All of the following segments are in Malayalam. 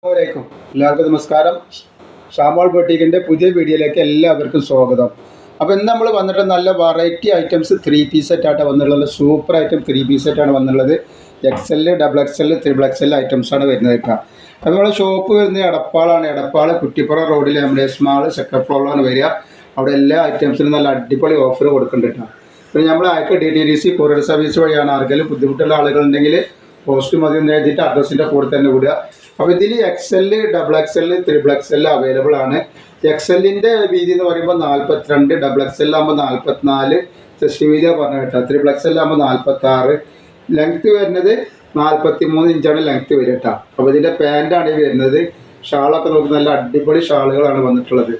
അസ്സലാമു എല്ലാവർക്കും നമസ്കാരം. ഷാമോൾ ബൊട്ടീക്കിൻ്റെ പുതിയ വീഡിയോയിലേക്ക് എല്ലാവർക്കും സ്വാഗതം. അപ്പോൾ ഇന്ന് നമ്മൾ വന്നിട്ട് നല്ല വെറൈറ്റി ഐറ്റംസ് 3-piece സെറ്റാണ് വന്നിട്ടുള്ളത്. സൂപ്പർ ഐറ്റം 3-piece സെറ്റാണ് വന്നിട്ടുള്ളത്. XL, XXL, XXL ഐറ്റംസാണ് വരുന്നത് കേട്ടോ. അപ്പോൾ നമ്മുടെ ഷോപ്പ് വരുന്നത് എടപ്പാളാണ്. എടപ്പാൾ കുറ്റിപ്പുറം റോഡിൽ നമ്മുടെ സ്മാൾ സെക്കൻഡ് ഫ്ലോറിലാണ് വരിക. അവിടെ എല്ലാ ഐറ്റംസിനും നല്ല അടിപൊളി ഓഫർ കൊടുക്കുന്നുണ്ട് കേട്ടോ. പിന്നെ നമ്മൾ അയക്കുക DTDC കൊറിയർ സർവീസ് വഴിയാണ്. ആർക്കെങ്കിലും ബുദ്ധിമുട്ടുള്ള ആളുകളുണ്ടെങ്കിൽ പോസ്റ്റ് മതി എന്ന് എഴുതിയിട്ട് അഡ്രസ്സിൻ്റെ കൂടെ തന്നെ വിടുക. അപ്പോൾ ഇതിൽ XL, XXL, XXL അവൈലബിൾ ആണ്. XLൻ്റെ വീതി എന്ന് പറയുമ്പോൾ 42, XXL ആകുമ്പോൾ 44, ചെസ്റ്റ് വീതി പറഞ്ഞ കേട്ടോ. XXL ആകുമ്പോൾ 46, ലെങ്ത്ത് വരുന്നത് 43 ഇഞ്ചാണ് ലെങ്ത്ത് വരിക കേട്ടോ. അപ്പോൾ ഇതിൻ്റെ പാൻറ്റാണ് ഈ വരുന്നത്. ഷാളൊക്കെ നോക്കി നല്ല അടിപൊളി ഷാളുകളാണ് വന്നിട്ടുള്ളത്.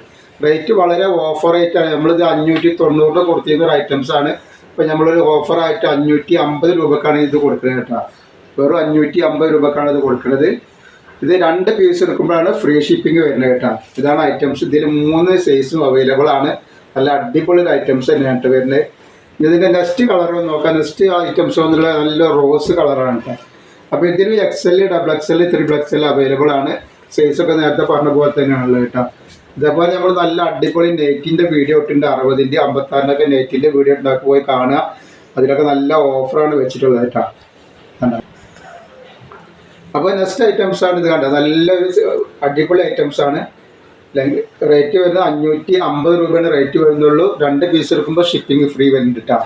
റേറ്റ് വളരെ ഓഫർ റേറ്റാണ്. നമ്മളിത് 590 കൊടുത്തിരുന്ന ഒരു ഐറ്റംസാണ്. ഇപ്പോൾ നമ്മളൊരു ഓഫറായിട്ട് 550 രൂപക്കാണ് ഇത് കൊടുക്കുന്നത് കേട്ടോ. വെറും 550 രൂപക്കാണ് ഇത് കൊടുക്കുന്നത്. ഇത് 2 പീസ് എടുക്കുമ്പോഴാണ് ഫ്രീ ഷിപ്പിംഗ് വരുന്നത് കേട്ടോ. ഇതാണ് ഐറ്റംസ്. ഇതിൽ 3 സൈസും അവൈലബിൾ ആണ്. നല്ല അടിപൊളി ഐറ്റംസ് തന്നെയാണ് വരുന്നത്. ഇതിൻ്റെ നെക്സ്റ്റ് കളർ നോക്കാം. നെക്സ്റ്റ് ഐറ്റംസ് വന്നുള്ള നല്ല റോസ് കളറാണ് കേട്ടോ. അപ്പോൾ ഇതിൽ XL, XXL, XXL അവൈലബിൾ ആണ്. സൈസൊക്കെ നേരത്തെ പറഞ്ഞ പോലെ തന്നെയാണുള്ളത് കേട്ടോ. ഇതേപോലെ നമ്മൾ നല്ല അടിപൊളി നെറ്റിൻ്റെ വീഡിയോ ഇട്ടുണ്ട്. 60, 56 നെറ്റിൻ്റെ വീഡിയോ ഉണ്ടാക്കി പോയി കാണുക. അതിലൊക്കെ നല്ല ഓഫറാണ് വെച്ചിട്ടുള്ളത് കേട്ടോ. അപ്പോൾ നെക്സ്റ്റ് ഐറ്റംസാണ് ഇത് കണ്ടത്. നല്ലൊരു അടിപൊളി ഐറ്റംസാണ്. റേറ്റ് വരുന്നത് 550 രൂപയാണ് റേറ്റ് വരുന്നുള്ളൂ. 2 പീസ് എടുക്കുമ്പോൾ ഷിപ്പിംഗ് ഫ്രീ വരുന്നുണ്ട് കേട്ടോ.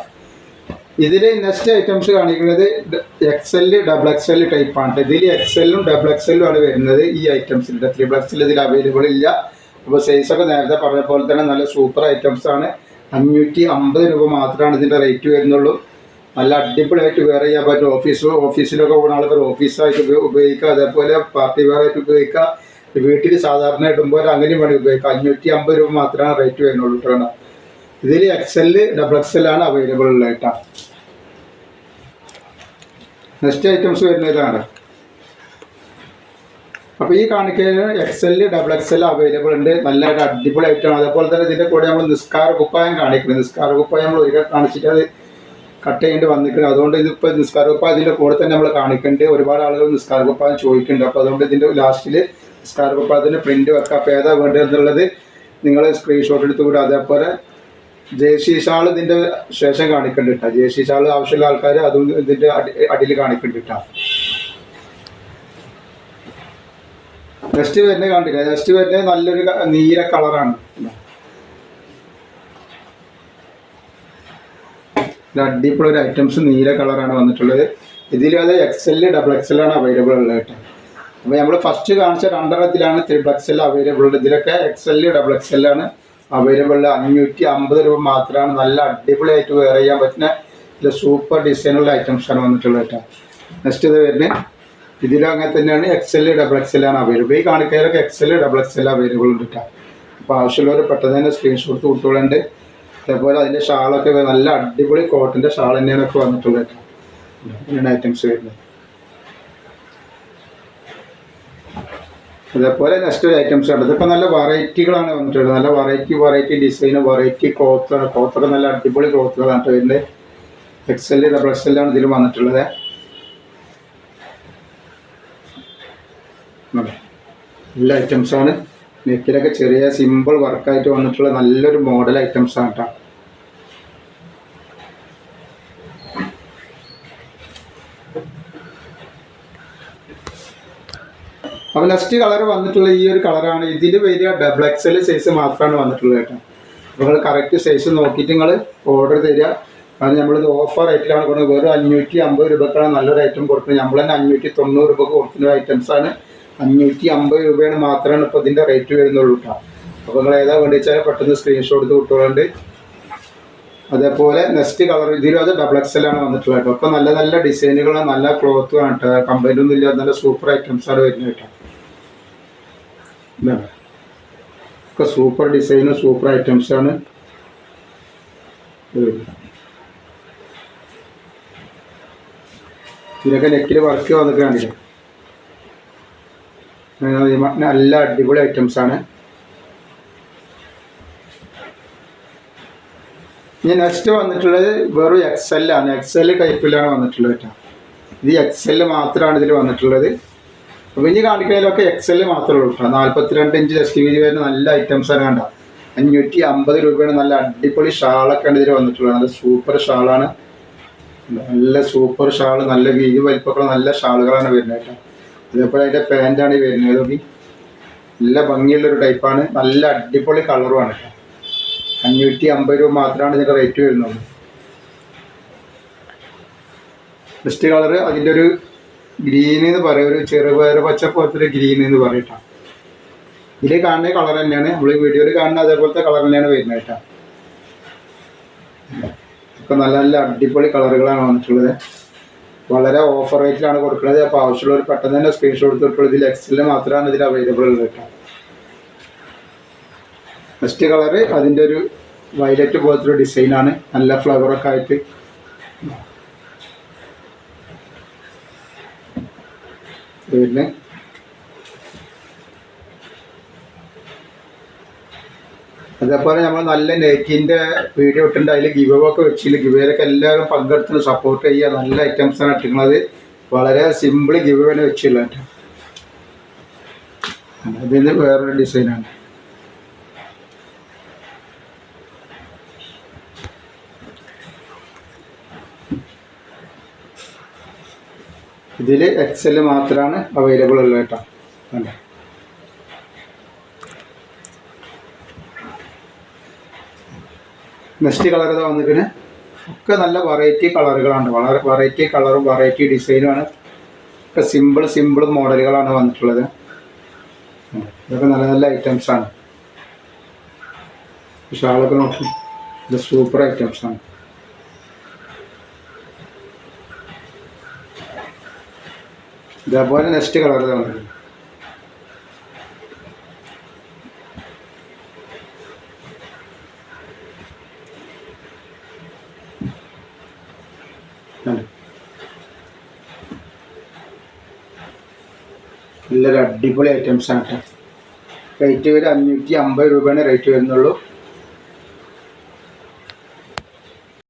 ഇതിൽ നെക്സ്റ്റ് ഐറ്റംസ് കാണിക്കുന്നത് XL, XXL ടൈപ്പാണ്. ഇതിൽ XLഉം XXLഉം ആണ് വരുന്നത് ഈ ഐറ്റംസിൻ്റെ. 3XL ഇതിൽ അവൈലബിൾ ഇല്ല. അപ്പോൾ സൈസൊക്കെ നേരത്തെ പറഞ്ഞ പോലെ തന്നെ നല്ല സൂപ്പർ ഐറ്റംസാണ്. 550 രൂപ മാത്രമാണ് ഇതിൻ്റെ റേറ്റ് വരുന്നുള്ളൂ. നല്ല അടിപൊളിയായിട്ട് വെയർ ചെയ്യാൻ പറ്റും. ഓഫീസിലൊക്കെ പോകുന്ന ആൾക്കാർ ഓഫീസായിട്ട് ഉപയോഗിക്കുക. അതേപോലെ പാർട്ടി വെയർ ആയിട്ട് ഉപയോഗിക്കുക. വീട്ടിൽ സാധാരണ ഇടുമ്പോൾ അങ്ങനെയും വേണമെങ്കിൽ ഉപയോഗിക്കുക. 550 രൂപ മാത്രമാണ് റേറ്റ് വരുന്നുള്ളൂ കേട്ടോ. ഇതിൽ XL, XXL ആണ് അവൈലബിൾ ഉള്ളത് കേട്ടോ. നെക്സ്റ്റ് ഐറ്റംസ് വരുന്ന ഇതാണ്. അപ്പോൾ ഈ കാണിക്കുന്നത് XL, XXL അവൈലബിൾ ഉണ്ട്. നല്ല അടിപൊളി ഐറ്റമാണ്. അതേപോലെ തന്നെ ഇതിൻ്റെ കൂടെ നമ്മൾ നിസ്കാര കുപ്പായം കാണിക്കുന്നത്. നിസ്കാര കുപ്പായം നമ്മൾ ഒരിക്കൽ കാണിച്ചിട്ട് അത് കട്ട് ചെയ്യേണ്ടി വന്നിട്ടുണ്ട്. അതുകൊണ്ട് ഇതിപ്പോൾ നിസ്കാര കുപ്പായം ഇതിൻ്റെ കൂടെ തന്നെ നമ്മൾ കാണിക്കുന്നുണ്ട്. ഒരുപാട് ആളുകൾ നിസ്കാര കുപ്പായം ചോദിക്കുന്നുണ്ട്. അപ്പോൾ അതുകൊണ്ട് ഇതിൻ്റെ ലാസ്റ്റിൽ നിസ്കാര കുപ്പായത്തിൻ്റെ പ്രിൻറ്റ് വെക്കുക. അപ്പോൾ ഏതാ വേണ്ടത് എന്നുള്ളത് നിങ്ങൾ സ്ക്രീൻഷോട്ട് എടുത്ത് വിടുക. അതേപോലെ ജേഴ്സി ഷാൾ ഇതിൻ്റെ ശേഷം കാണിക്കുന്നുണ്ട് കേട്ടോ. ജേഴ്സി ഷാൾ ആവശ്യമുള്ള ആൾക്കാർ അതും ഇതിൻ്റെ അടിയിൽ കാണിക്കുന്നുണ്ട് കേട്ടോ. നെക്സ്റ്റ് വരുന്നത് കണ്ടില്ല. നെക്സ്റ്റ് വരുന്നത് നല്ലൊരു നീല കളറാണ്. അടിപൊളി ഒരു ഐറ്റംസ് നീല കളറാണ് വന്നിട്ടുള്ളത്. ഇതിൽ അത് XL, XXL ആണ് അവൈലബിൾ ഉള്ളത് കേട്ടോ. അപ്പോൾ നമ്മൾ ഫസ്റ്റ് കാണിച്ച 2 3XL അവൈലബിൾ ഉണ്ട്. ഇതിലൊക്കെ XL, XXL ആണ് അവൈലബിൾ. 550 രൂപ മാത്രമാണ്. നല്ല അടിപൊളിയായിട്ട് വെയർ ചെയ്യാൻ പറ്റുന്ന ഇതിൽ സൂപ്പർ ഡിസൈനുള്ള ഐറ്റംസാണ് വന്നിട്ടുള്ളത് കേട്ടോ. നെക്സ്റ്റ് ഇത് വരുന്നത് ഇതിലും അങ്ങനെ തന്നെയാണ്. XL, XXL ആണ് അവൈലബിൾ. ഈ കാണിക്കുന്നതിലൊക്കെ XL, XXL അവൈലബിൾ ഉണ്ട് കേട്ടോ. അപ്പോൾ ആവശ്യമുള്ളവർ പെട്ടെന്ന് തന്നെ സ്ക്രീൻഷോട്ട് കൊടുത്തോളുണ്ട്. അതേപോലെ അതിൻ്റെ ഷാളൊക്കെ നല്ല അടിപൊളി കോട്ടൻ്റെ ഷാൾ തന്നെയാണ് ഒക്കെ വന്നിട്ടുള്ളത് കേട്ടോ. ഇങ്ങനെയാണ് ഐറ്റംസ് വരുന്നത്. അതേപോലെ നെക്സ്റ്റ് ഐറ്റംസ് ഉണ്ട്. ഇതൊക്കെ നല്ല വെറൈറ്റികളാണ് വന്നിട്ടുള്ളത്. നല്ല വെറൈറ്റി ഡിസൈന്, വെറൈറ്റി ക്ലോത്തൊക്കെ നല്ല അടിപൊളി ക്ലോത്തുകളാണ് വരുന്നത്. XL, XXL ആണ് ഇതിൽ വന്നിട്ടുള്ളത്. എല്ലാ ഐറ്റംസാണ്. നെക്കിലൊക്കെ ചെറിയ സിമ്പിൾ വർക്കായിട്ട് വന്നിട്ടുള്ള നല്ലൊരു മോഡൽ ഐറ്റംസാണ് കേട്ടോ. അപ്പോൾ നെക്സ്റ്റ് കളർ വന്നിട്ടുള്ള ഈ ഒരു കളറാണ്. ഇതിൽ വരിക XXL സൈസ് മാത്രമാണ് വന്നിട്ടുള്ളത് കേട്ടോ. അപ്പോൾ നിങ്ങൾ കറക്റ്റ് സൈസ് നോക്കിയിട്ട് നിങ്ങൾ ഓർഡർ തരിക. കാരണം നമ്മളിത് ഓഫർ റേറ്റിലാണ് കൊടുക്കുന്നത്. വെറും 550 രൂപക്കാണ് നല്ലൊരു ഐറ്റം കൊടുക്കുന്നത്. നമ്മൾ തന്നെ 590 രൂപക്ക് കൊടുക്കുന്ന ഐറ്റംസാണ്. 550 രൂപയാണ് മാത്രമാണ് ഇപ്പോൾ ഇതിൻ്റെ റേറ്റ് വരുന്നുള്ളൂ കേട്ടോ. അപ്പോൾ നിങ്ങൾ ഏതാ വേണ്ടി വെച്ചാൽ പെട്ടെന്ന് സ്ക്രീൻഷോട്ട് എടുത്ത് വിട്ടുകൊണ്ട്. അതേപോലെ നെക്സ്റ്റ് കളർ ഇതിലും അത് XXL ആണ് വന്നിട്ടുള്ളത് കേട്ടോ. അപ്പോൾ നല്ല നല്ല ഡിസൈനുകളാണ്, നല്ല ക്ലോത്തുമാണ് കേട്ടോ. കംപ്ലൈൻ്റ് ഒന്നും ഇല്ലാതെ നല്ല സൂപ്പർ ഐറ്റംസാണ് വരുന്നത് കേട്ടോ. ഒക്കെ സൂപ്പർ ഡിസൈനും സൂപ്പർ ഐറ്റംസാണ്. ഇതിനൊക്കെ നെക്കിൽ വർക്ക് വന്നിട്ട് കണ്ടില്ലേ. നല്ല അടിപൊളി ഐറ്റംസാണ്. ഇനി നെക്സ്റ്റ് വന്നിട്ടുള്ളത് വെറും XL ആണ്. XL ടൈപ്പിലാണ് വന്നിട്ടുള്ളത് കേട്ടോ. ഇത് XL മാത്രമാണ് ഇതിൽ വന്നിട്ടുള്ളത്. അപ്പോൾ ഇനി കാണിക്കുന്നതിലൊക്കെ എക്സൽ മാത്രമേ ഉള്ളൂ. 42 ഇഞ്ച് ചെസ്റ്റ് വീതി വരുന്ന നല്ല ഐറ്റംസാണ്. കണ്ട 550 രൂപയാണ്. നല്ല അടിപൊളി ഷാളൊക്കെയാണ് ഇതിൽ വന്നിട്ടുള്ളത്. നല്ല സൂപ്പർ ഷാളാണ്. നല്ല സൂപ്പർ ഷാൾ, നല്ല വീതി വലിപ്പമുള്ള നല്ല ഷാളുകളാണ് വരുന്നത് കേട്ടോ. അതേപോലെ അതിൻ്റെ പാൻറ്റാണ് ഈ വരുന്നത്. നോക്കി നല്ല ഭംഗിയുള്ളൊരു ടൈപ്പാണ്. നല്ല അടിപൊളി കളറുമാണ് കേട്ടോ. 550 രൂപ മാത്രമാണ് ഇതിൻ്റെ റേറ്റ് വരുന്നത്. ഫസ്റ്റ് കളറ് അതിൻ്റെ ഒരു ഗ്രീൻ എന്ന് പറയും, ഒരു ചെറുപയർ പച്ച പോലത്തെ ഒരു ഗ്രീൻ എന്ന് പറയട്ടോ. ഇതിൽ കാണുന്ന കളർ തന്നെയാണ്, നമ്മൾ ഈ വീഡിയോയിൽ കാണുന്ന അതേപോലത്തെ കളർ തന്നെയാണ് വരുന്നത് കേട്ടോ. ഇപ്പം നല്ല നല്ല അടിപൊളി കളറുകളാണ് വന്നിട്ടുള്ളത്. വളരെ ഓഫർ റേറ്റിലാണ് കൊടുക്കുന്നത്. അപ്പോൾ ആവശ്യമുള്ളവർ പെട്ടെന്ന് തന്നെ സ്ക്രീൻഷോട്ട് എടുത്തിട്ടുള്ളത്. ഇതിൽ എക്സലിൽ മാത്രമാണ് ഇതിൽ അവൈലബിൾ ഉള്ളത് കേട്ടോ. ഫസ്റ്റ് കളറ് അതിൻ്റെ ഒരു വയലറ്റ് പോലത്തെ ഒരു ഡിസൈനാണ്. നല്ല ഫ്ലവറൊക്കെ ആയിട്ട് പിന്നെ അതേപോലെ നമ്മൾ നല്ല നെക്കിൻ്റെ വീഡിയോ ഇട്ടുണ്ട്. അതിൽ ഗിവ് ഒക്കെ വെച്ചില്ല. ഗിവേയിലൊക്കെ എല്ലാവരും പങ്കെടുത്ത് സപ്പോർട്ട് ചെയ്യുക. നല്ല ഐറ്റംസാണ് ഇട്ടിരിക്കുന്നത്. വളരെ സിമ്പിൾ ഗിവ് വേനെ വെച്ചില്ല കേട്ടോ. അതിന് വേറൊരു ഡിസൈനാണ്. ഇതിൽ എക്സൽ മാത്രമാണ് അവൈലബിൾ ഉള്ളത് കേട്ടോ. അല്ലേ, നെക്സ്റ്റ് കളർ ഇതാ വന്നിട്ട് ഒക്കെ നല്ല വെറൈറ്റി കളറുകളാണ്. വളരെ വെറൈറ്റി കളറും വെറൈറ്റി ഡിസൈനുമാണ്. ഒക്കെ സിമ്പിൾ മോഡലുകളാണ് വന്നിട്ടുള്ളത്. ഇതൊക്കെ നല്ല നല്ല ഐറ്റംസാണ്. ഷാളൊക്കെ നോക്കി, ഇത് സൂപ്പർ ഐറ്റംസാണ്. ഇതേപോലെ നെക്സ്റ്റ് കളർ വന്നിട്ടുണ്ട്. നല്ലൊരു അടിപൊളി ഐറ്റംസാണ് കേട്ടോ. റേറ്റ് വരെ 550 രൂപയാണ് റേറ്റ് വരുന്നുള്ളൂ.